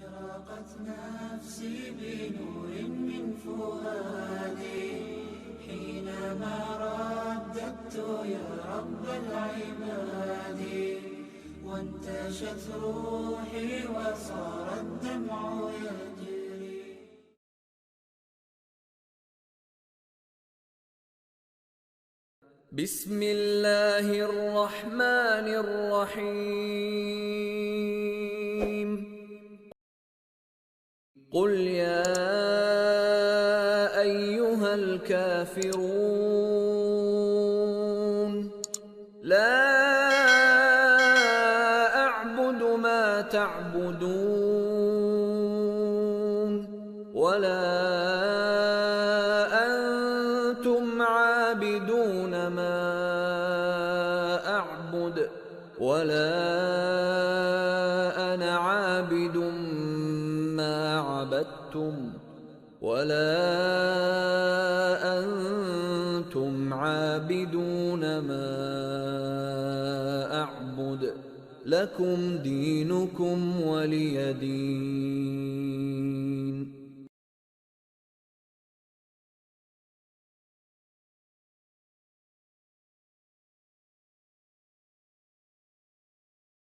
أشرقت نفسي بنور من فؤادي حينما رددت يا رب العباد، وانتشت روحي وصار الدمع يجري. بسم الله الرحمن الرحيم. قل يا أيها الكافرون لا أعبد ما تعبدون ولا أنتم عابدون ما أعبد ولا أنا عابد ما عبدتم ولا أنتم عابدون ما أعبد لكم دينكم ولي دين.